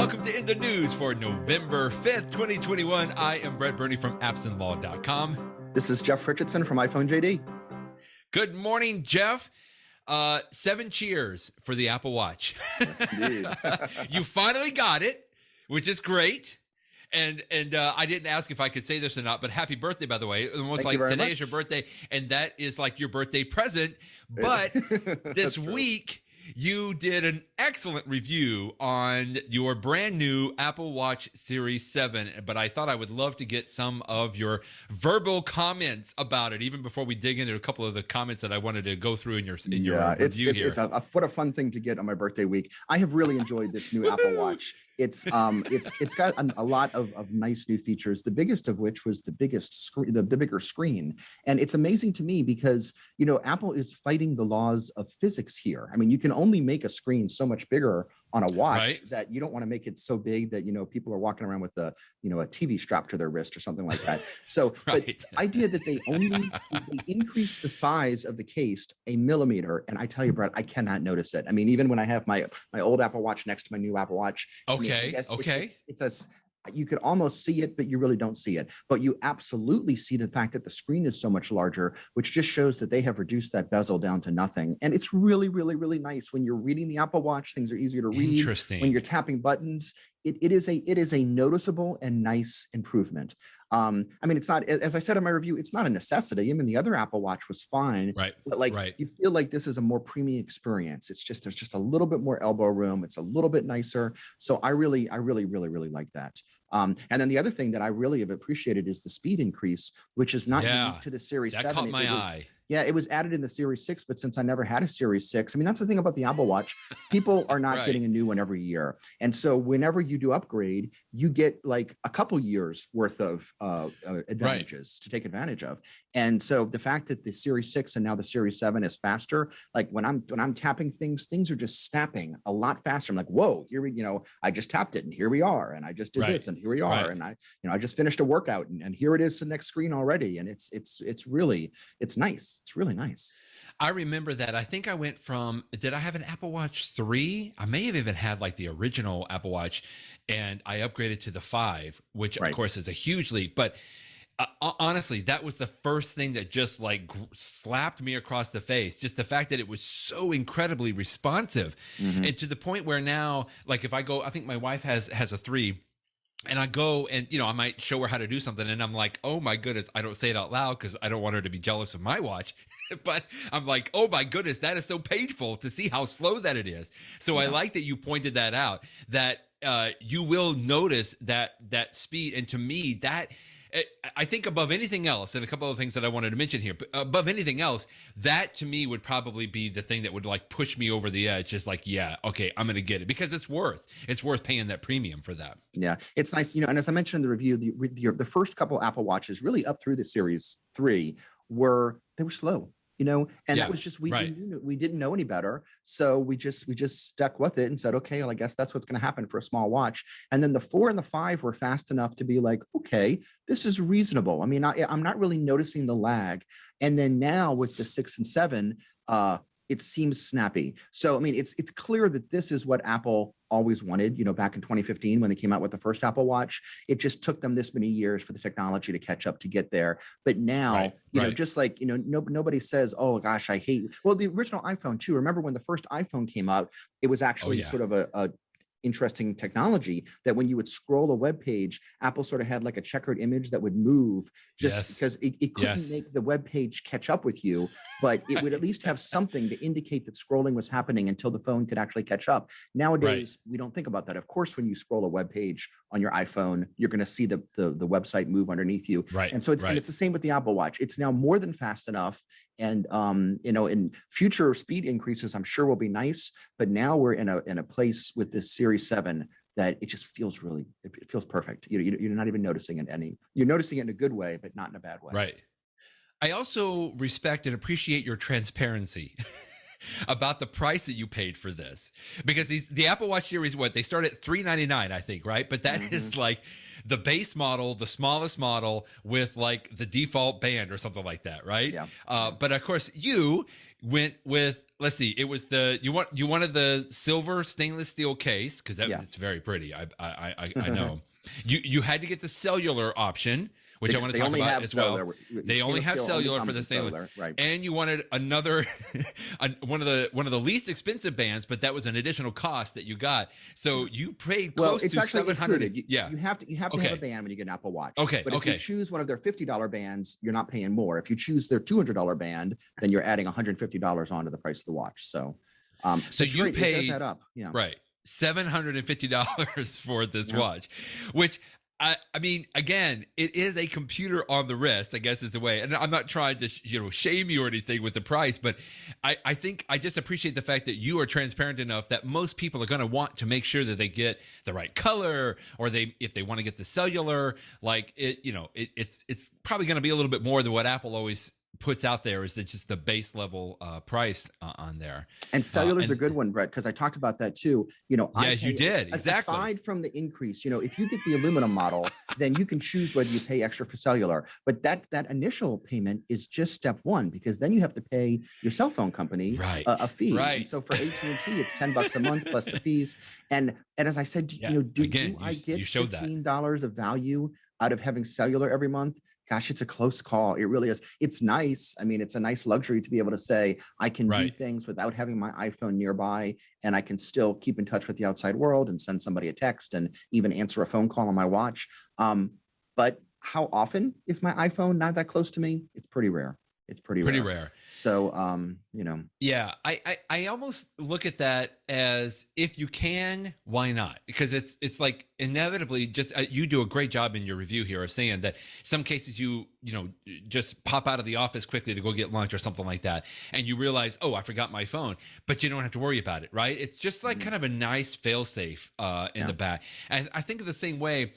welcome to In the News for November 5th, 2021. I am Brett Burney from appsandlaw.com. This is Jeff Richardson from iPhone JD. Good morning, Jeff. 7 cheers for the Apple Watch. Yes, indeed. You finally got it, which is great. And I didn't ask if I could say this or not, but happy birthday, by the way. Almost like today is your birthday, and that is like your birthday present. But this week, you did an excellent review on your brand new Apple Watch Series 7, but I thought I would love to get some of your verbal comments about it, even before we dig into a couple of the comments that I wanted to go through in your review here. What a fun thing to get on my birthday week. I have really enjoyed this new Apple Watch. It's got a lot of nice new features, the biggest of which was the bigger screen. And it's amazing to me because, you know, Apple is fighting the laws of physics here. I mean, you can only make a screen so much bigger on a watch that you don't want to make it so big that, you know, people are walking around with a TV strapped to their wrist or something like that. So but the idea that they increased the size of the case a millimeter, and I tell you, Brett, I cannot notice it. I mean, even when I have my old Apple Watch next to my new Apple Watch. You could almost see it, but you really don't see it. But you absolutely see the fact that the screen is so much larger, which just shows that they have reduced that bezel down to nothing. And it's really, really, really nice. When you're reading the Apple Watch, things are easier to read. Interesting. When you're tapping buttons, it is a noticeable and nice improvement. I mean, it's not, as I said in my review, it's not a necessity. I mean, the other Apple Watch was fine, but you feel like this is a more premium experience. It's just, there's just a little bit more elbow room. It's a little bit nicer. So I really like that. And then the other thing that I really have appreciated is the speed increase, which is not unique to the Series 7. That caught my eye. Yeah, it was added in the Series 6, but since I never had a Series 6, I mean, that's the thing about the Apple Watch. People are not getting a new one every year. And so whenever you do upgrade, you get like a couple years worth of advantages to take advantage of. And so the fact that the Series 6 and now the Series 7 is faster, like when I'm tapping things are just snapping a lot faster. I'm like, whoa, I just tapped it and here we are. And I just did this and here we are. And I just finished a workout and here it is to the next screen already. And it's nice. It's really nice. I remember that. I think I went from, did I have an Apple Watch 3? I may have even had like the original Apple Watch, and I upgraded to the 5, which of course is a huge leap. But honestly, that was the first thing that just like slapped me across the face. Just the fact that it was so incredibly responsive, and to the point where now, like if I go, I think my wife has a 3. And I go and, I might show her how to do something. And I'm like, oh, my goodness. I don't say it out loud because I don't want her to be jealous of my watch. But I'm like, oh, my goodness, that is so painful to see how slow that it is. So I like that you pointed that out, that you will notice that speed. And to me, that I think above anything else, and a couple of things that I wanted to mention here, but above anything else, that to me would probably be the thing that would like push me over the edge. Just like, yeah, okay, I'm going to get it because it's worth paying that premium for that. Yeah, it's nice, and as I mentioned in the review, the first couple Apple Watches, really up through the Series 3, were slow. And that was just, we didn't know any better. So we just stuck with it and said, okay, well, I guess that's what's going to happen for a small watch. And then the 4 and the 5 were fast enough to be like, okay, this is reasonable. I mean, I'm not really noticing the lag. And then now with the 6 and 7, it seems snappy. So, I mean, it's clear that this is what Apple always wanted, back in 2015 when they came out with the first Apple Watch. It just took them this many years for the technology to catch up to get there. But now, just like, nobody says, oh gosh, I hate, well, the original iPhone too. Remember when the first iPhone came out, it was actually sort of a interesting technology that when you would scroll a web page, Apple sort of had like a checkered image that would move just because it couldn't make the web page catch up with you, but it would at least have something to indicate that scrolling was happening until the phone could actually catch up. Nowadays, we don't think about that. Of course, when you scroll a web page on your iPhone, you're going to see the website move underneath you. And so it's the same with the Apple Watch. It's now more than fast enough. And, in future speed increases, I'm sure will be nice, but now we're in a place with this Series 7 that it just feels it feels perfect. You're not even noticing it you're noticing it in a good way, but not in a bad way. Right. I also respect and appreciate your transparency about the price that you paid for this, because the Apple Watch Series, they start at $399, I think, right? But that is like the base model, the smallest model with like the default band or something like that, right? Yeah. But of course you went with, let's see, it was you wanted the silver stainless steel case because it's very pretty. I know. You had to get the cellular option, which I want to talk about as well. They only have cellular for the cellular, right? And you wanted another one of the least expensive bands, but that was an additional cost that you got. So you paid close to $700. You have to have a band when you get an Apple Watch. Okay, but if you choose one of their $50 bands, you're not paying more. If you choose their $200 band, then you're adding $150 onto the price of the watch. So, so you paid, it does add up, right? $750 for this watch, which I mean, again, it is a computer on the wrist, I guess is the way. And I'm not trying to, shame you or anything with the price, but I think I just appreciate the fact that you are transparent enough that most people are going to want to make sure that they get the right color, or if they want to get the cellular, like it's probably going to be a little bit more than what Apple always puts out there, is that just the base level price on there. And cellular's a good one, Brett, because I talked about that too. You did. Exactly. Aside from the increase, if you get the aluminum model, then you can choose whether you pay extra for cellular. But that initial payment is just step one, because then you have to pay your cell phone company a fee. Right. And so for AT&T, it's $10 a month plus the fees. And as I said, do I get $15 of value out of having cellular every month? Gosh, it's a close call. It really is. It's nice. I mean, it's a nice luxury to be able to say, I can do things without having my iPhone nearby, and I can still keep in touch with the outside world and send somebody a text and even answer a phone call on my watch. But how often is my iPhone not that close to me? It's pretty rare. It's pretty rare. So, Yeah, I almost look at that as, if you can, why not? Because it's like inevitably just you do a great job in your review here of saying that some cases you just pop out of the office quickly to go get lunch or something like that, and you realize, oh, I forgot my phone, but you don't have to worry about it, right? It's just like kind of a nice fail-safe in the back. And I think of the same way.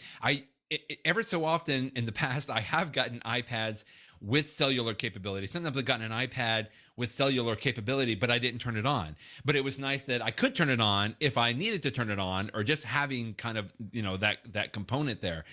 Ever so often in the past, I have gotten iPads with cellular capability. Sometimes I've gotten an iPad with cellular capability, but I didn't turn it on. But it was nice that I could turn it on if I needed to turn it on, or just having kind of, that component there.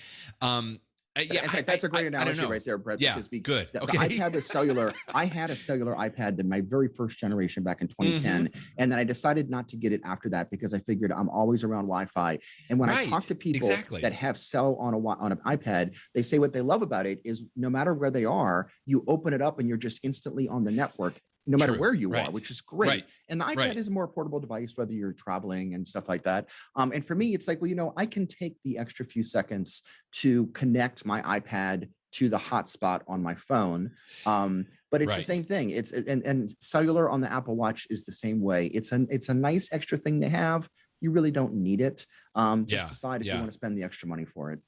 In fact, that's a great analogy right there, Brett. Yeah, good. Okay. I had a cellular iPad in my very first generation back in 2010. And then I decided not to get it after that, because I figured I'm always around Wi-Fi. And when I talk to people that have cell on an iPad, they say what they love about it is no matter where they are, you open it up and you're just instantly on the network, no matter where you are, which is great. And the iPad is a more portable device, whether you're traveling and stuff like that. And for me, it's like, well, I can take the extra few seconds to connect my iPad to the hotspot on my phone. But it's the same thing. And cellular on the Apple Watch is the same way. It's a nice extra thing to have. You really don't need it. Just decide if you want to spend the extra money for it.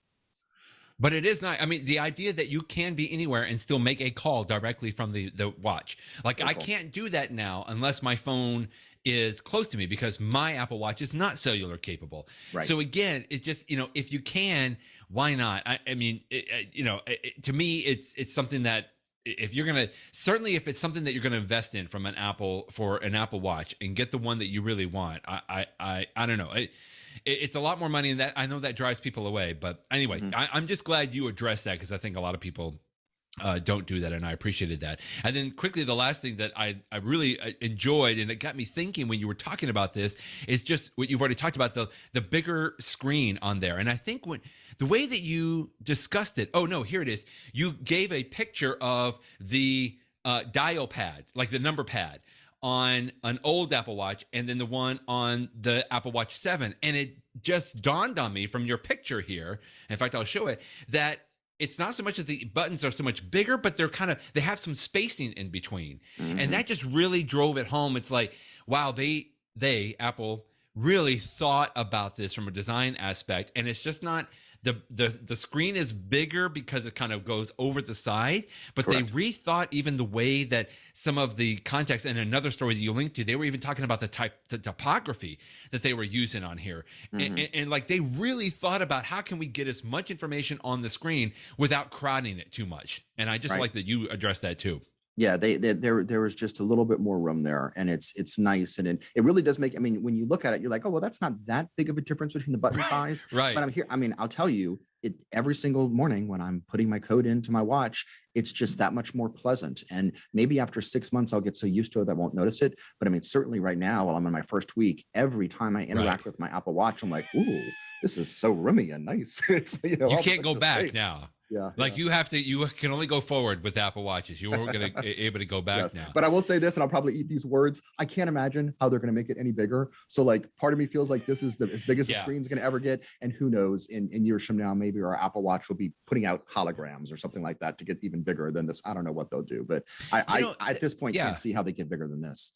But it is not. I mean, the idea that you can be anywhere and still make a call directly from the watch. Like, I can't do that now unless my phone is close to me, because my Apple Watch is not cellular capable. Right. So again, it's just, if you can, why not? I mean, to me, it's something that, if you're going to, certainly if it's something that you're going to invest in for an Apple Watch, and get the one that you really want, I don't know. It's a lot more money, and that I know that drives people away. But anyway, I'm just glad you addressed that, because I think a lot of people don't do that, and I appreciated that. And then quickly, the last thing that I really enjoyed, and it got me thinking when you were talking about this, is just what you've already talked about, the bigger screen on there. And I think the way that you discussed it, oh no, here it is. You gave a picture of the dial pad, like the number pad, on an old Apple Watch, and then the one on the Apple Watch 7. And it just dawned on me from your picture here, in fact, I'll show it, that it's not so much that the buttons are so much bigger, but they have some spacing in between. And that just really drove it home. It's like, wow, Apple really thought about this from a design aspect. And it's just not, the screen is bigger because it kind of goes over the side, but they rethought even the way that some of the context. And another story that you linked to, they were even talking about the typography that they were using on here. And like, they really thought about, how can we get as much information on the screen without crowding it too much? And I just like that you addressed that too. Yeah, there was just a little bit more room there, and it's nice, and it really does make. I mean, when you look at it, you're like, oh well, that's not that big of a difference between the button size. Right. But I'll tell you, every single morning when I'm putting my code into my watch, it's just that much more pleasant. And maybe after 6 months, I'll get so used to it that I won't notice it. But I mean, certainly right now, while I'm in my first week, every time I interact with my Apple Watch, I'm like, ooh, this is so roomy and nice. It's, you can't go back now. Yeah. Like you can only go forward with Apple Watches. You weren't going to able to go back now. But I will say this, and I'll probably eat these words. I can't imagine how they're going to make it any bigger. So like part of me feels like this is as big as the screen's going to ever get. And who knows, in years from now, maybe our Apple Watch will be putting out holograms or something like that to get even bigger than this. I don't know what they'll do, but I at this point can't see how they get bigger than this.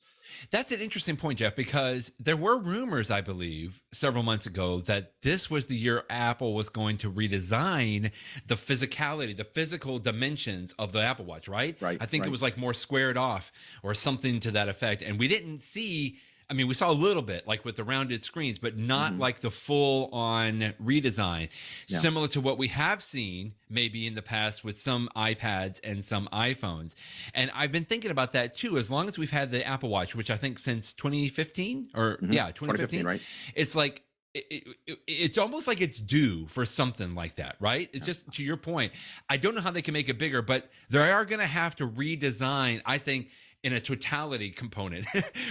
That's an interesting point, Jeff, because there were rumors, I believe, several months ago that this was the year Apple was going to redesign the physicality, the physical dimensions of the Apple Watch, right? Right. I think it was like more squared off or something to that effect. And we didn't see, I mean, we saw a little bit like with the rounded screens, but not like the full on redesign, similar to what we have seen maybe in the past with some iPads and some iPhones. And I've been thinking about that too, as long as we've had the Apple Watch, which I think since 2015 or 2015, right? It's like, it's almost like it's due for something like that, right? It's just to your point. I don't know how they can make it bigger, but they are going to have to redesign, I think, in a totality component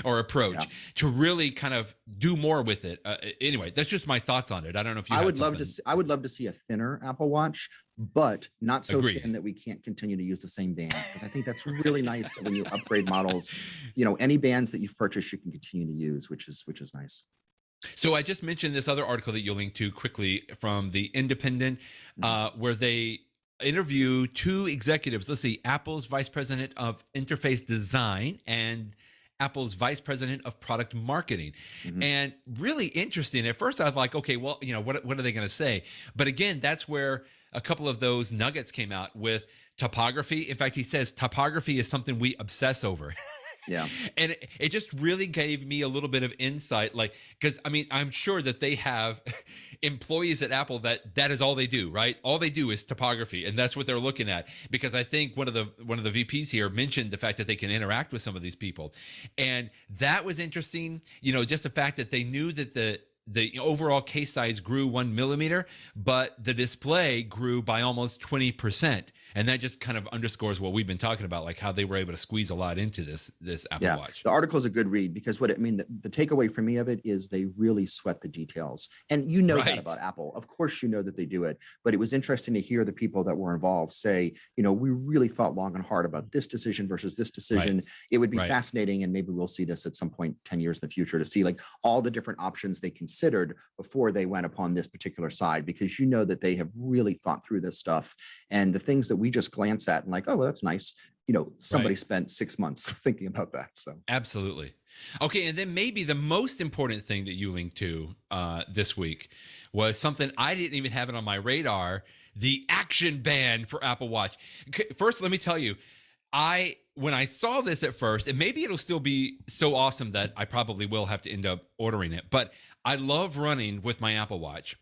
or approach to really kind of do more with it. Anyway, that's just my thoughts on it. I don't know if you. I would love to see a thinner Apple Watch, but not so thin that we can't continue to use the same bands. Because I think that's really nice that when you upgrade models, any bands that you've purchased, you can continue to use, which is nice. So I just mentioned this other article that you'll link to quickly from the Independent, where they interview two executives. Let's see, Apple's Vice President of Interface Design and Apple's Vice President of Product Marketing. And really interesting. At first I was like, okay, well, what are they going to say? But again, that's where a couple of those nuggets came out with topography. In fact, he says topography is something we obsess over. Yeah. And it just really gave me a little bit of insight, like, because I mean, I'm sure that they have employees at Apple that is all they do, right? All they do is topography, and that's what they're looking at. Because I think one of the VPs here mentioned the fact that they can interact with some of these people, and that was interesting. Just the fact that they knew that the overall case size grew 1 millimeter, but the display grew by almost 20%. And that just kind of underscores what we've been talking about, like how they were able to squeeze a lot into this Apple Watch. The article is a good read because the takeaway for me of it is they really sweat the details. And that about Apple. Of course, that they do it. But it was interesting to hear the people that were involved say, we really thought long and hard about this decision versus this decision. Right. It would be fascinating. And maybe we'll see this at some point 10 years in the future to see like all the different options they considered before they went upon this particular side, because that they have really thought through this stuff. And the things that we just glance at and like, oh, well, that's nice. Somebody spent 6 months thinking about that. So absolutely. Okay. And then maybe the most important thing that you linked to this week was something I didn't even have it on my radar, the ActionBand for Apple Watch. First, let me tell you, when I saw this at first, and maybe it'll still be so awesome that I probably will have to end up ordering it, but I love running with my Apple Watch.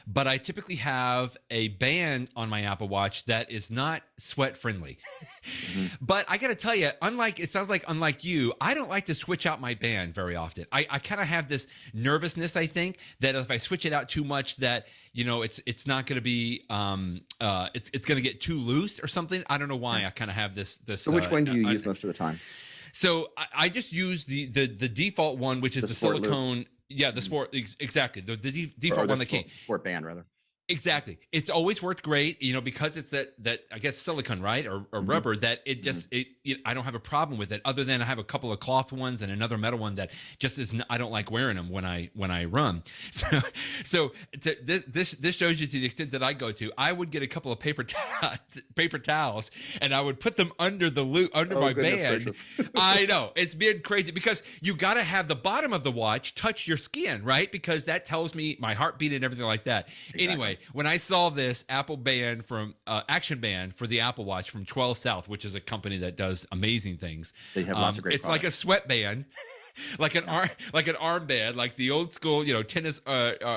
But I typically have a band on my Apple Watch that is not sweat friendly. But I got to tell you, unlike you, I don't like to switch out my band very often. I kind of have this nervousness, I think, that if I switch it out too much, that it's not going to be it's going to get too loose or something. I don't know why I kind of have this. So which one do you use most of the time? So I just use the default one, which is the silicone. Loop. Yeah, the sport, exactly. The default one that came. Sport band, rather. Exactly. It's always worked great, because it's that I guess silicone, right, or rubber, that it just I don't have a problem with it. Other than I have a couple of cloth ones and another metal one that just is. I don't like wearing them when I run. So this shows you to the extent that I go to. I would get a couple of paper towels and I would put them under the loop under my band. I know it's been crazy because you got to have the bottom of the watch touch your skin, right? Because that tells me my heartbeat and everything like that. Exactly. Anyway. When I saw this Apple band from ActionBand for the Apple Watch from 12 South, which is a company that does amazing things, they have lots of great. It's products. Like a sweatband, like an armband, like the old school, tennis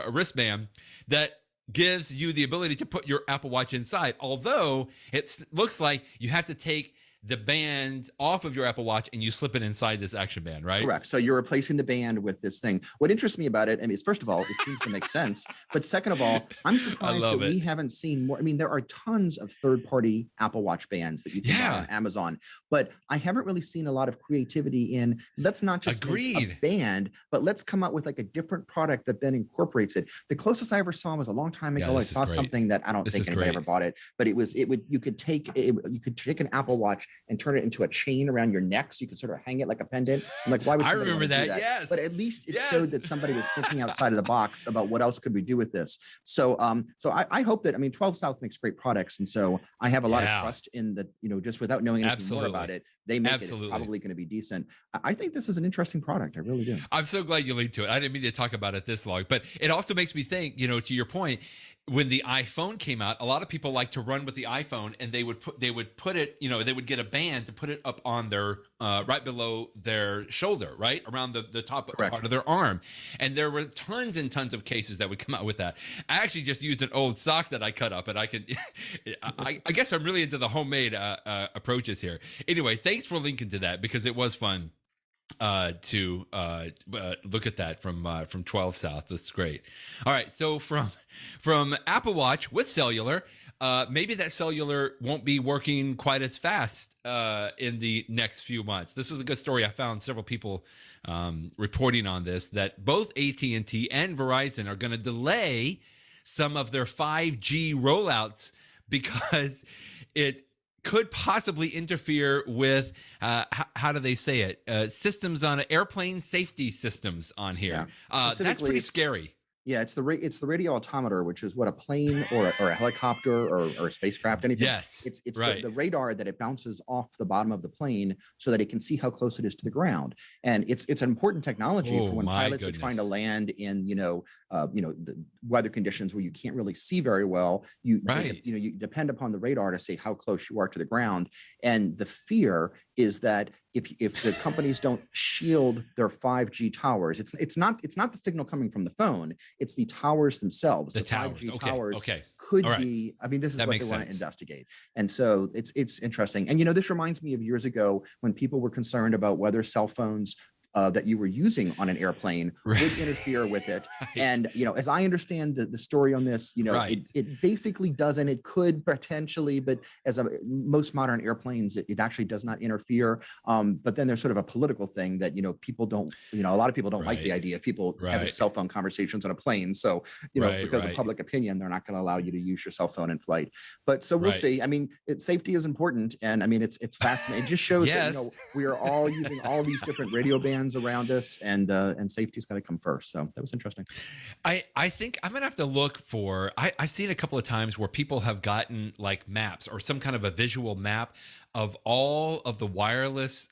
wristband that gives you the ability to put your Apple Watch inside. Although it looks like you have to take the band off of your Apple Watch and you slip it inside this ActionBand, right? Correct. So you're replacing the band with this thing. What interests me about it, I mean, is first of all, it seems to make sense. But second of all, I'm surprised that we haven't seen more. I mean, there are tons of third-party Apple Watch bands that you can buy on Amazon, but I haven't really seen a lot of creativity in, let's not just make a band, but let's come up with like a different product that then incorporates it. The closest I ever saw was a long time ago. I saw something that I don't think anybody ever bought it, but you could take an Apple Watch and turn it into a chain around your neck, so you could sort of hang it like a pendant. I'm like, why would somebody remember that? Yes, but at least it showed that somebody was thinking outside of the box about what else could we do with this. So, I hope that, I mean, 12 South makes great products, and so I have a lot of trust in that. You know, just without knowing anything more about it, they make it. It's probably going to be decent. I think this is an interesting product. I really do. I'm so glad you linked to it. I didn't mean to talk about it this long, but it also makes me think. You know, to your point, when the iPhone came out, a lot of people like to run with the iPhone, and they would put it, you know, they would get a band to put it up on their right below their shoulder, right around the top part of their arm. And there were tons and tons of cases that would come out with that. I actually just used an old sock that I cut up, and I could, I guess I'm really into the homemade approaches here. Anyway, thanks for linking to that, because it was fun to look at that from 12 South. That's great. All right, so from Apple Watch with cellular, maybe that cellular won't be working quite as fast in the next few months. This was a good story. I found several people reporting on this, that both AT&T and Verizon are going to delay some of their 5G rollouts because it could possibly interfere with how do they say it? Systems on airplane safety systems on here. Yeah. That's pretty scary. Yeah, it's the radio altimeter, which is what a plane or a helicopter or a spacecraft, anything. Yes, it's the radar that it bounces off the bottom of the plane so that it can see how close it is to the ground. And it's an important technology for when pilots are trying to land in the weather conditions where you can't really see very well. You depend upon the radar to say how close you are to the ground. And the fear is that if the companies don't shield their 5G towers, it's not the signal coming from the phone, it's the towers themselves. The towers. 5G towers could be, I mean, this is what they want to investigate. And so it's interesting. And, this reminds me of years ago when people were concerned about whether cell phones that you were using on an airplane would interfere with it. And, as I understand the story on this, it basically doesn't. It could potentially, but as most modern airplanes, it actually does not interfere. But then there's sort of a political thing that, people don't, a lot of people don't like the idea of people having cell phone conversations on a plane. So, because of public opinion, they're not going to allow you to use your cell phone in flight. But so we'll see. I mean, safety is important. And I mean, it's fascinating. It just shows that, we are all using all these different radio bands around us, and safety's got to come first. So that was interesting. I think I'm gonna have to look for. I've seen a couple of times where people have gotten like maps or some kind of a visual map of all of the wireless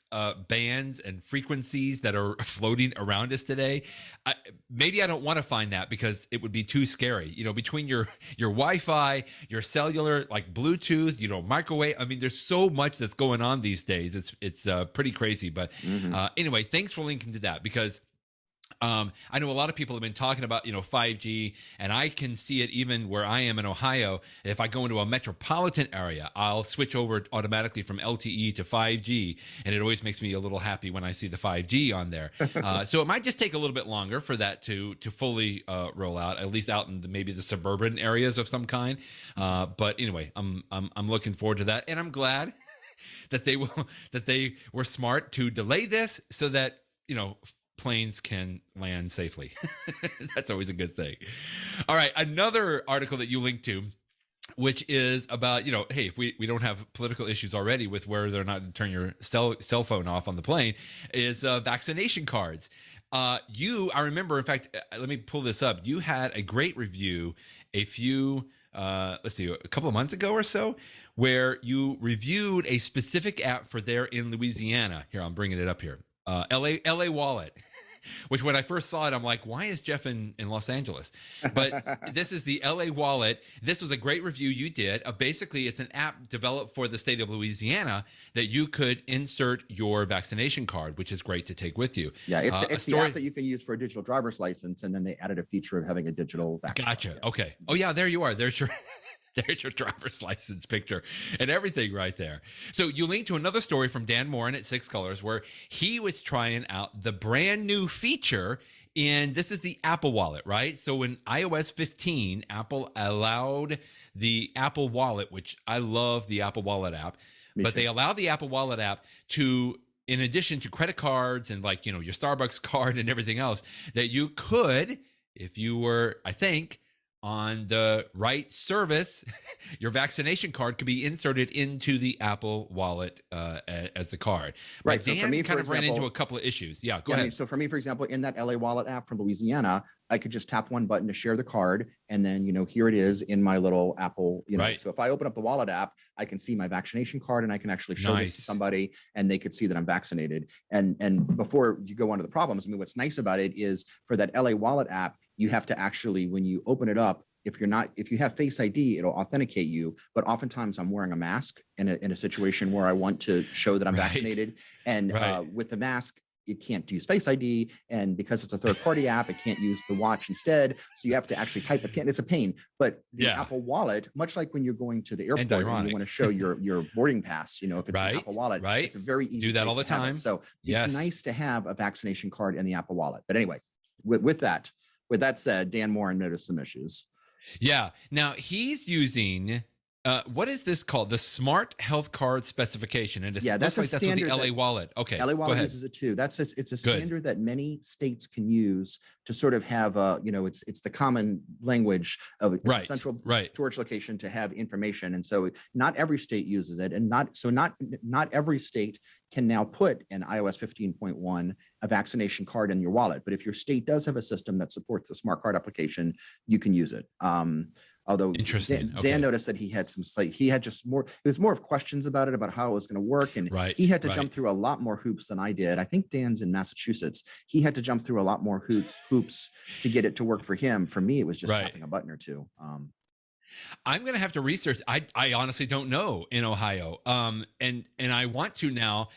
bands and frequencies that are floating around us today. Maybe I don't want to find that because it would be too scary. Between your Wi-Fi, your cellular, like Bluetooth, microwave. I mean, there's so much that's going on these days. It's pretty crazy. But anyway, thanks for linking to that, because I know a lot of people have been talking about 5G, and I can see it even where I am in Ohio. If I go into a metropolitan area, I'll switch over automatically from LTE to 5G, and it always makes me a little happy when I see the 5G on there. So it might just take a little bit longer for that to fully roll out, at least out in maybe the suburban areas of some kind. But anyway, I'm looking forward to that, and I'm glad that they were smart to delay this so that planes can land safely. That's always a good thing. All right, another article that you linked to, which is about, hey, if we don't have political issues already with whether or not to turn your cell phone off on the plane, is vaccination cards. I remember, in fact, let me pull this up. You had a great review a couple of months ago or so, where you reviewed a specific app for there in Louisiana. Here, I'm bringing it up here. LA Wallet, which when I first saw it, I'm like, why is Jeff in Los Angeles? But this is the LA Wallet. This was a great review you did of basically it's an app developed for the state of Louisiana that you could insert your vaccination card, which is great to take with you. Yeah, it's the app that you can use for a digital driver's license, and then they added a feature of having a digital vaccine. Gotcha. Okay. Oh yeah, there you are. There's your There's your driver's license picture and everything right there. So you linked to another story from Dan Moren at Six Colors where he was trying out the brand new feature in, this is the Apple Wallet, right? So in iOS 15, Apple allowed the Apple Wallet, which I love the Apple Wallet app, but they allow the Apple Wallet app to, in addition to credit cards and like, your Starbucks card and everything else, that you could, if you were, I think, on the right service, your vaccination card could be inserted into the Apple Wallet as the card. Right. But Dan so for me, kind of ran into a couple of issues. Yeah, go ahead. So for me, for example, in that LA Wallet app from Louisiana, I could just tap one button to share the card, and then here it is in my little Apple. Right. So if I open up the Wallet app, I can see my vaccination card, and I can actually show this to somebody, and they could see that I'm vaccinated. And before you go on to the problems, what's nice about it is for that LA Wallet app, you have to actually, when you open it up, if you have Face ID, it'll authenticate you. But oftentimes I'm wearing a mask in a situation where I want to show that I'm vaccinated. And with the mask, it can't use Face ID. And because it's a third-party app, it can't use the watch instead. So you have to actually type a PIN. It's a pain. But the Apple Wallet, much like when you're going to the airport and you want to show your boarding pass, if it's an Apple Wallet, it's a very easy. Do that all the time. So it's nice to have a vaccination card in the Apple Wallet. But anyway, with that said, Dan Moren noticed some issues. Yeah. Now he's using what is this called? The Smart Health Card Specification. And that's with the LA Wallet. Okay. LA Wallet uses it too. It's a standard that many states can use to sort of have it's the common language of a central storage location to have information. And so not every state uses it, and not every state can now put in iOS 15.1 a vaccination card in your wallet. But if your state does have a system that supports the smart card application, you can use it. Although interesting, Dan noticed that he had more of questions about it, about how it was going to work. And he had to jump through a lot more hoops than I did. I think Dan's in Massachusetts. He had to jump through a lot more hoops to get it to work for him. For me, it was just tapping a button or two. I'm going to have to research. I honestly don't know in Ohio. And I want to now,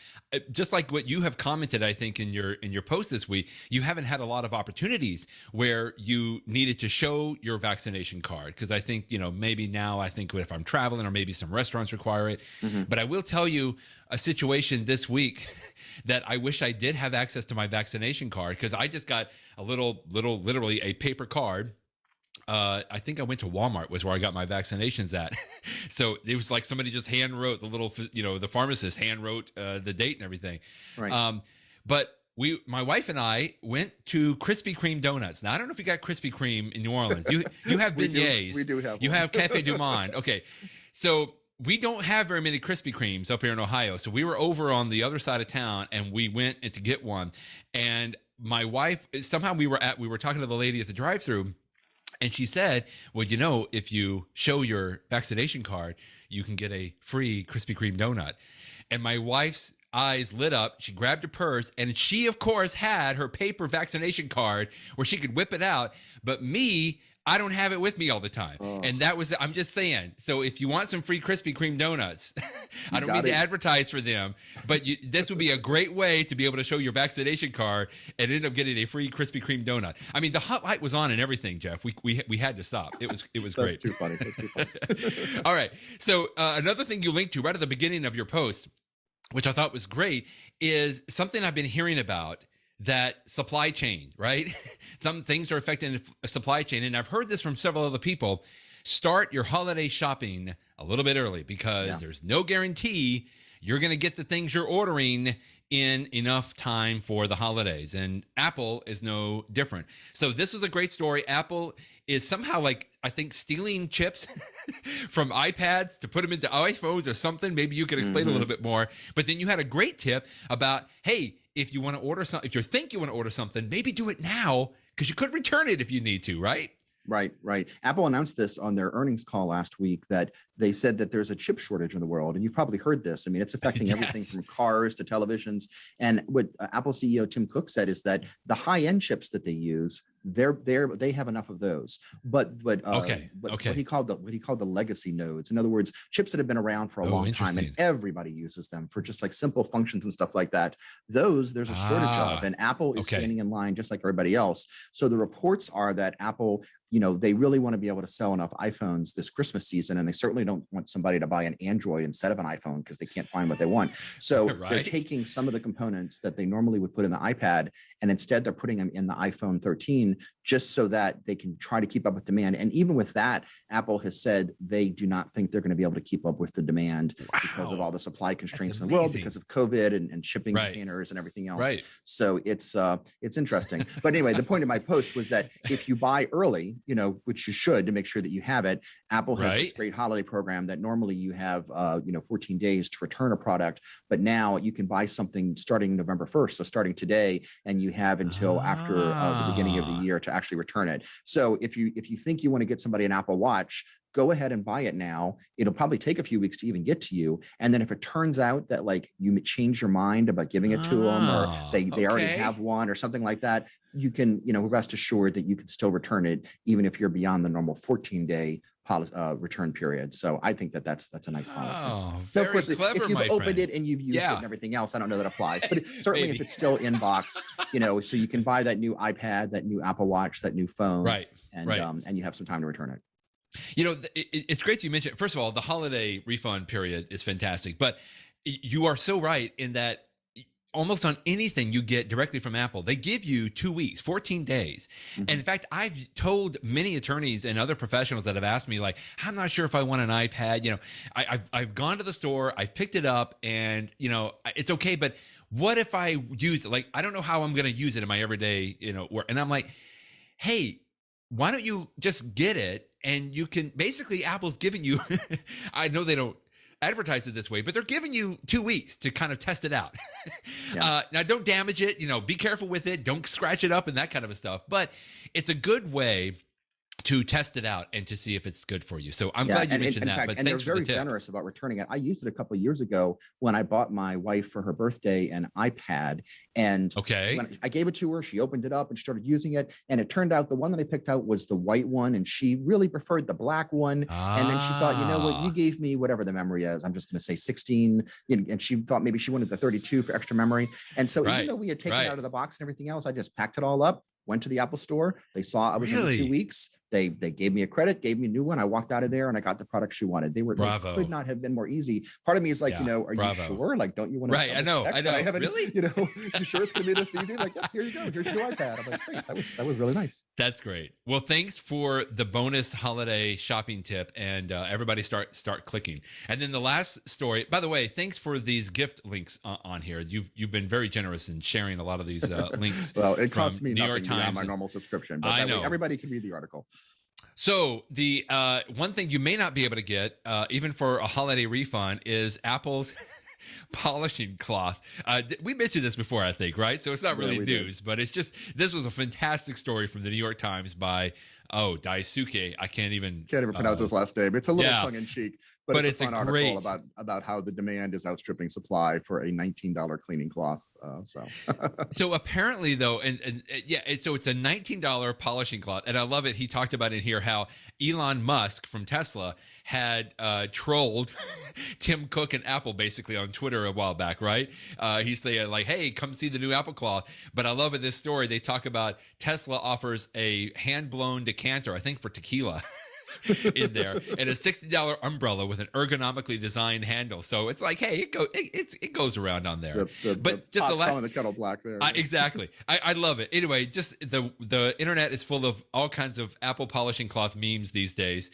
just like what you have commented, I think in your post this week, you haven't had a lot of opportunities where you needed to show your vaccination card. Cause I think, maybe now I think if I'm traveling or maybe some restaurants require it, but I will tell you a situation this week that I wish I did have access to my vaccination card. Cause I just got a literally a paper card. I think I went to Walmart was where I got my vaccinations at. So it was like somebody just hand wrote the pharmacist hand wrote the date and everything. Right. But my wife and I went to Krispy Kreme donuts. Now I don't know if you got Krispy Kreme in New Orleans. You have beignets. We do have. You have Cafe du Monde. Okay. So we don't have very many Krispy Kremes up here in Ohio. So we were over on the other side of town and we went to get one. And my wife, somehow we were talking to the lady at the drive-thru. And she said, well, if you show your vaccination card, you can get a free Krispy Kreme donut. And my wife's eyes lit up. She grabbed her purse, and she, of course, had her paper vaccination card where she could whip it out. But me, I don't have it with me all the time. And I'm just saying. So if you want some free Krispy Kreme donuts, I don't mean to advertise for them, but this would be a great way to be able to show your vaccination card and end up getting a free Krispy Kreme donut. I mean, the hot light was on and everything, Jeff. We had to stop. It was great. That's too funny. All right. So another thing you linked to right at the beginning of your post, which I thought was great, is something I've been hearing about. That supply chain, right? Some things are affecting the supply chain. And I've heard this from several other people. Start your holiday shopping a little bit early because there's no guarantee you're going to get the things you're ordering in enough time for the holidays. And Apple is no different. So this was a great story. Apple is somehow I think stealing chips from iPads to put them into iPhones or something. Maybe you could explain a little bit more. But then you had a great tip about, hey, if you want to order something, if you think you want to order something, maybe do it now because you could return it if you need to, right? Right. Apple announced this on their earnings call last week that they said that there's a chip shortage in the world. And you've probably heard this. I mean, it's affecting everything from cars to televisions. And what Apple CEO Tim Cook said is that the high-end chips that they use, they have enough of those. But what he called the legacy nodes. In other words, chips that have been around for a long time and everybody uses them for just like simple functions and stuff like that. There's a shortage of, and Apple is standing in line just like everybody else. So the reports are that Apple they really want to be able to sell enough iPhones this Christmas season, and they certainly don't want somebody to buy an Android instead of an iPhone because they can't find what they want. So they're taking some of the components that they normally would put in the iPad, and instead they're putting them in the iPhone 13 just so that they can try to keep up with demand. And even with that, Apple has said they do not think they're going to be able to keep up with the demand because of all the supply constraints in the world, because of COVID and shipping containers and everything else. So it's interesting. But anyway, the point of my post was that if you buy early, which you should to make sure that you have it, Apple has this great holiday program that normally you have 14 days to return a product, but now you can buy something starting November 1st. So starting today, and you have until after the beginning of the year to actually return it. So if you think you want to get somebody an Apple Watch, go ahead and buy it now. It'll probably take a few weeks to even get to you. And then if it turns out that you change your mind about giving it to them, or they already have one or something like that, you can, rest assured that you can still return it, even if you're beyond the normal 14-day return period. So I think that's a nice policy. Very of course, clever, if you've opened it and you've used it and everything else, I don't know that applies, but certainly if it's still in box, so you can buy that new iPad, that new Apple Watch, that new phone, and you have some time to return it. It's great you mentioned, first of all, the holiday refund period is fantastic, but you are so right in that almost on anything you get directly from Apple, they give you 2 weeks, 14 days. Mm-hmm. And in fact, I've told many attorneys and other professionals that have asked me, I'm not sure if I want an iPad. I've gone to the store, I've picked it up, and, it's okay. But what if I use it? I don't know how I'm going to use it in my everyday, work. And I'm like, hey, why don't you just get it? And you can basically, Apple's giving you, I know they don't advertise it this way, but they're giving you 2 weeks to kind of test it out. Now, don't damage it, be careful with it. Don't scratch it up and that kind of stuff. But it's a good way to test it out and to see if it's good for you. So I'm glad you mentioned that. But thanks for the tip. They're very generous about returning it. I used it a couple of years ago when I bought my wife for her birthday an iPad. And when I gave it to her, she opened it up and started using it. And it turned out the one that I picked out was the white one, and she really preferred the black one. And then she thought, what, you gave me whatever the memory is. I'm just going to say 16. And she thought maybe she wanted the 32 for extra memory. And so even though we had taken it out of the box and everything else, I just packed it all up, went to the Apple store. They saw I was in 2 weeks. They gave me a credit, gave me a new one. I walked out of there and I got the product she wanted. They could not have been more easy. Part of me is like, are you sure? Don't you want to? Right. I know. Really? You sure it's going to be this easy? Here you go. Here's your iPad. I'm like, great. That was really nice. That's great. Well, thanks for the bonus holiday shopping tip, and everybody start clicking. And then the last story, by the way, thanks for these gift links on here. You've been very generous in sharing a lot of these links. Well, it costs me New nothing York Times beyond my normal subscription, but I know everybody can read the article. So the one thing you may not be able to get, even for a holiday refund, is Apple's polishing cloth. We mentioned this before, I think, right? So it's not really news, but it's just, this was a fantastic story from the New York Times by Daisuke. I can't even pronounce his last name. It's a little tongue in cheek, but it's a fun article great about how the demand is outstripping supply for a $19 cleaning cloth. So apparently though, so it's a $19 polishing cloth, and I love it. He talked about in here how Elon Musk from Tesla had trolled Tim Cook and Apple basically on Twitter a while back, right? He's saying hey, come see the new Apple cloth. But I love in this story, they talk about Tesla offers a hand-blown decanter, I think for tequila, in there, and a $60 umbrella with an ergonomically designed handle. So it's hey, it goes around on there. But just the last, the kettle black there. Exactly. I love it. Anyway, just the internet is full of all kinds of Apple polishing cloth memes these days,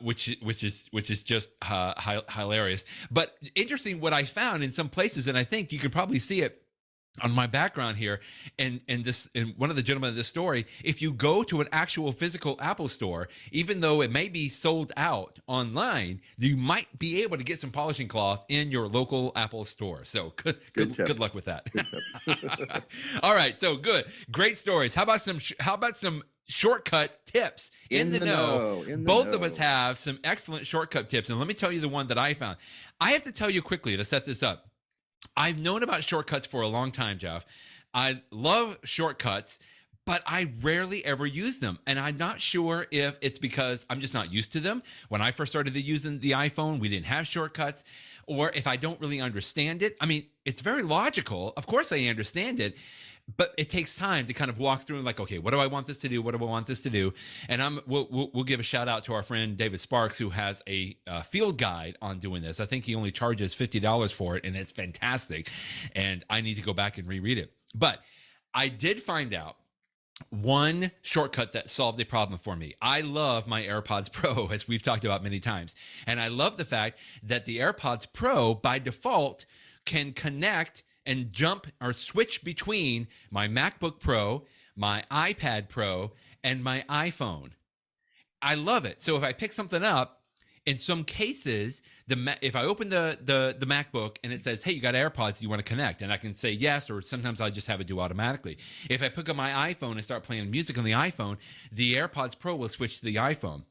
which is just hilarious. But interesting what I found in some places, and I think you can probably see it on my background here, and one of the gentlemen of this story, if you go to an actual physical Apple store, even though it may be sold out online, you might be able to get some polishing cloth in your local Apple store. So good luck with that. All right, so great stories. How about some shortcut tips in the know? Both of us have some excellent shortcut tips, and let me tell you the one that I found. I have to tell you quickly to set this up. I've known about shortcuts for a long time, Jeff. I love shortcuts, but I rarely ever use them. And I'm not sure if it's because I'm just not used to them. When I first started using the iPhone, we didn't have shortcuts, or if I don't really understand it. I mean, it's very logical. Of course I understand it. but it takes time to kind of walk through and like, okay, what do I want this to do? What do I want this to do? And we'll give a shout out to our friend David Sparks, who has a field guide on doing this. I think he only charges $50 for it, and it's fantastic. And I need to go back and reread it. But I did find out one shortcut that solved a problem for me. I love my AirPods Pro, as we've talked about many times. And I love the fact that the AirPods Pro, by default, can connect and jump or switch between my MacBook Pro, my iPad Pro, and my iPhone. I love it. So if I pick something up, in some cases, if I open the MacBook and it says, hey, you got AirPods, you want to connect? And I can say yes, or sometimes I just have it do automatically. If I pick up my iPhone and start playing music on the iPhone, the AirPods Pro will switch to the iPhone.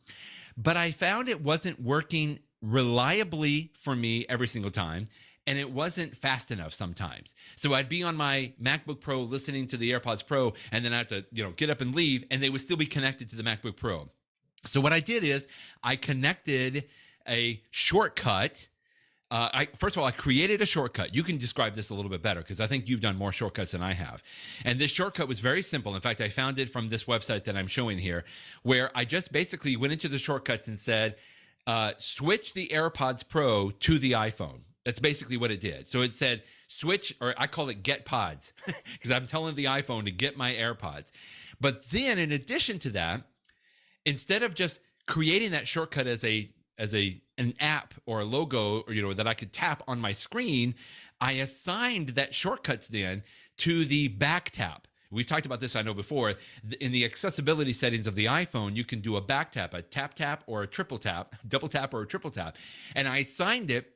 But I found it wasn't working reliably for me every single time. And it wasn't fast enough sometimes. So I'd be on my MacBook Pro listening to the AirPods Pro, and then I have to, get up and leave, and they would still be connected to the MacBook Pro. So what I did is I connected a shortcut. First of all, I created a shortcut. You can describe this a little bit better because I think you've done more shortcuts than I have. And this shortcut was very simple. In fact, I found it from this website that I'm showing here, where I just basically went into the shortcuts and said, switch the AirPods Pro to the iPhone. That's basically what it did. So it said switch, or I call it get pods, because I'm telling the iPhone to get my AirPods. But then in addition to that, instead of just creating that shortcut as an app or a logo, or, that I could tap on my screen, I assigned that shortcuts then to the back tap. We've talked about this, I know, before. In the accessibility settings of the iPhone, you can do a back tap, a tap, or a triple tap, double tap, or a triple tap. And I assigned it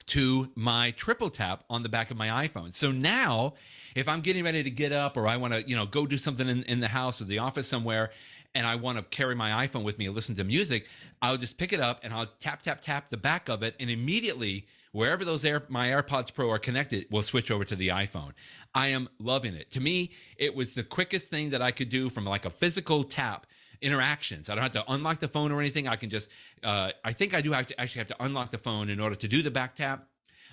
to my triple tap on the back of my iPhone. So now if I'm getting ready to get up, or I want to, go do something in the house or the office somewhere, and I want to carry my iPhone with me and listen to music, I'll just pick it up and I'll tap the back of it, and immediately wherever my AirPods Pro are connected will switch over to the iPhone. I am loving it. To me, it was the quickest thing that I could do from like a physical tap interactions. I don't have to unlock the phone or anything. I can just, I think I do actually have to unlock the phone in order to do the back tap.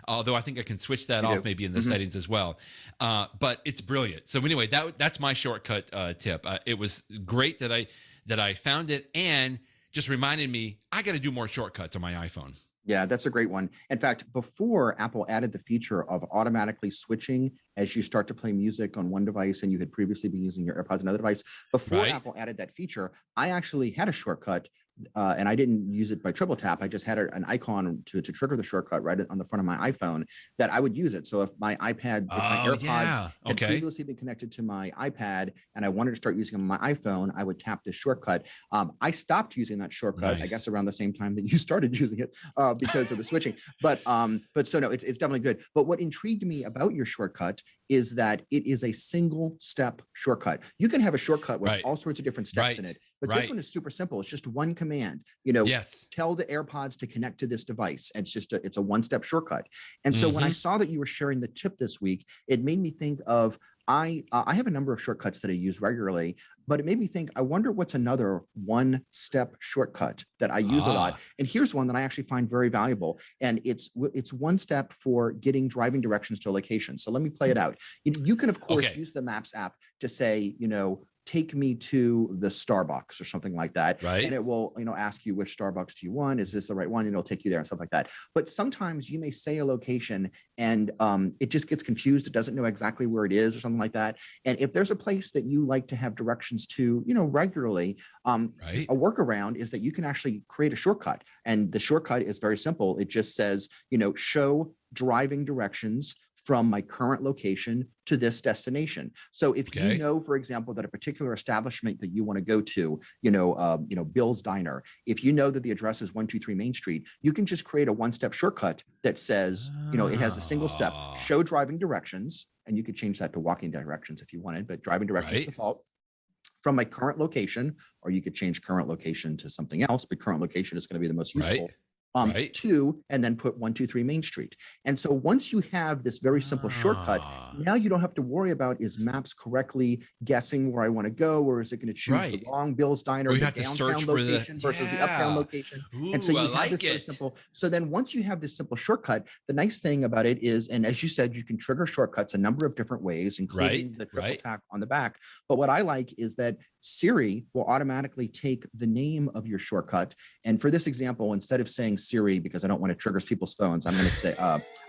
Although I think I can switch that off maybe in the settings as well. But it's brilliant. So anyway, that's my shortcut tip. It was great that I found it, and just reminded me I got to do more shortcuts on my iPhone. Yeah, that's a great one. In fact, before Apple added the feature of automatically switching as you start to play music on one device and you had previously been using your AirPods on another device, before Apple added that feature, I actually had a shortcut. And I didn't use it by triple tap. I just had an icon to trigger the shortcut right on the front of my iPhone that I would use it. So if my iPad, if my AirPods had previously been connected to my iPad and I wanted to start using them on my iPhone, I would tap this shortcut. I stopped using that shortcut, I guess, around the same time that you started using it because of the switching. But so no, it's definitely good. But what intrigued me about your shortcut is that it is a single step shortcut. You can have a shortcut with all sorts of different steps in it. But this one is super simple. It's just one command, tell the AirPods to connect to this device. And it's a one-step shortcut. And so when I saw that you were sharing the tip this week, it made me think of, I have a number of shortcuts that I use regularly, but it made me think, I wonder what's another one-step shortcut that I use a lot. And here's one that I actually find very valuable. And it's one step for getting driving directions to a location. So let me play it out. You can, of course, use the Maps app to say, take me to the Starbucks or something like that. Right. And it will, ask you which Starbucks do you want? Is this the right one? And it'll take you there and stuff like that. But sometimes you may say a location and it just gets confused. It doesn't know exactly where it is or something like that. And if there's a place that you like to have directions to, regularly, a workaround is that you can actually create a shortcut. And the shortcut is very simple. It just says, show driving directions from my current location to this destination. So if you know, for example, that a particular establishment that you want to go to, Bill's Diner, if you know that the address is 123 Main Street, you can just create a one-step shortcut that says, it has a single step, show driving directions, and you could change that to walking directions if you wanted, but driving directions default from my current location, or you could change current location to something else, but current location is going to be the most useful. 2, and then put 123 Main Street. And so once you have this very simple shortcut, now you don't have to worry about, is Maps correctly guessing where I want to go, or is it going to choose the wrong Bill's Diner, the downtown location versus the uptown location? And so you have this very simple. So then once you have this simple shortcut, the nice thing about it is, and as you said, you can trigger shortcuts a number of different ways, including the triple tap on the back. But what I like is that Siri will automatically take the name of your shortcut. And for this example, instead of saying Siri, because I don't want to trigger people's phones, I'm going to say,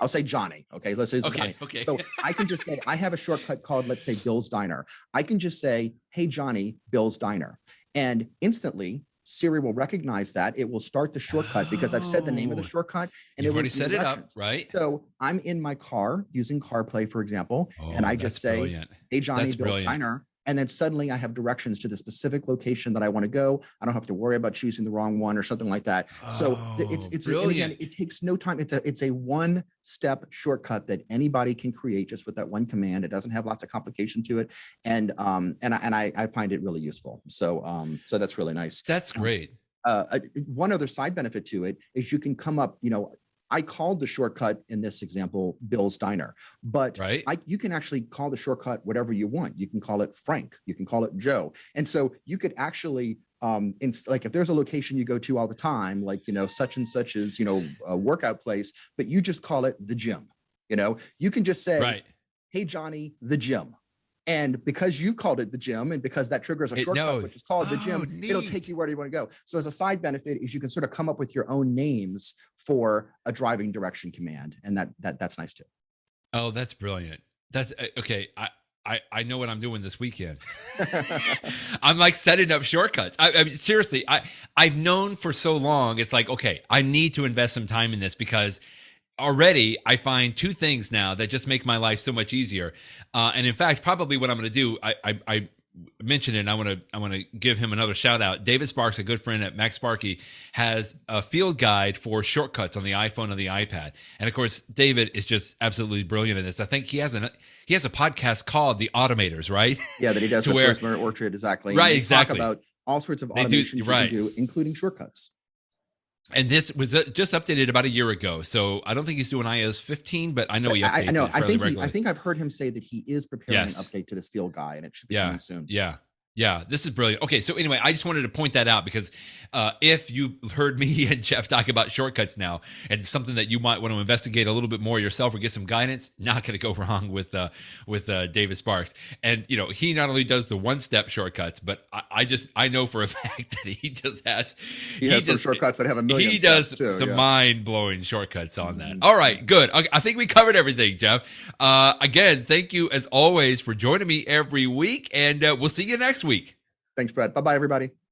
I'll say Johnny. Okay, let's say Johnny. Okay. So I can just say, I have a shortcut called, let's say, Bill's Diner. I can just say, hey, Johnny, Bill's Diner. And instantly, Siri will recognize that. It will start the shortcut because I've said the name of the shortcut. And you've already set it up, right? So I'm in my car using CarPlay, for example, and I just say, hey, Johnny, Bill's Diner. And then suddenly I have directions to the specific location that I want to go. I don't have to worry about choosing the wrong one or something like that. So it's and again, it takes no time. It's a one-step shortcut that anybody can create just with that one command. It doesn't have lots of complication to it, and I find it really useful. So that's really nice. That's great. One other side benefit to it is you can come up, I called the shortcut in this example, Bill's Diner, but you can actually call the shortcut whatever you want. You can call it Frank, you can call it Joe. And so you could actually, like if there's a location you go to all the time, like, such and such is, a workout place, but you just call it the gym, you can just say, hey, Johnny, the gym. And because you called it the gym, and because that triggers a shortcut, which is called the gym, it'll take you where you want to go. So as a side benefit is you can sort of come up with your own names for a driving direction command. And that's nice too. Oh, that's brilliant. That's okay. I know what I'm doing this weekend. I'm like setting up shortcuts. I mean, seriously, I've known for so long. It's like, okay, I need to invest some time in this because already I find two things now that just make my life so much easier. And in fact, probably what I'm going to do, I mentioned it, and I want to give him another shout out. David Sparks, a good friend at Mac Sparky, has a field guide for shortcuts on the iPhone and the iPad. And of course, David is just absolutely brilliant in this. I think he has a podcast called The Automators, right? Yeah, that he does with Rosemary Orchard, exactly. Right, exactly. Talk about all sorts of automation you can do, including shortcuts. And this was just updated about a year ago, so I don't think he's doing iOS 15, but I know he updates it fairly regularly. I think I've heard him say that he is preparing an update to this field guide, and it should be coming soon. Yeah, this is brilliant. Okay, so anyway, I just wanted to point that out because if you heard me and Jeff talk about shortcuts now and something that you might want to investigate a little bit more yourself or get some guidance, not going to go wrong with David Sparks. And he not only does the one-step shortcuts, but I know for a fact that he has some shortcuts that have a million. He does too, some mind-blowing shortcuts on that. All right, good. Okay, I think we covered everything, Jeff. Again, thank you as always for joining me every week, and we'll see you next week. Thanks, Brad. Bye-bye, everybody.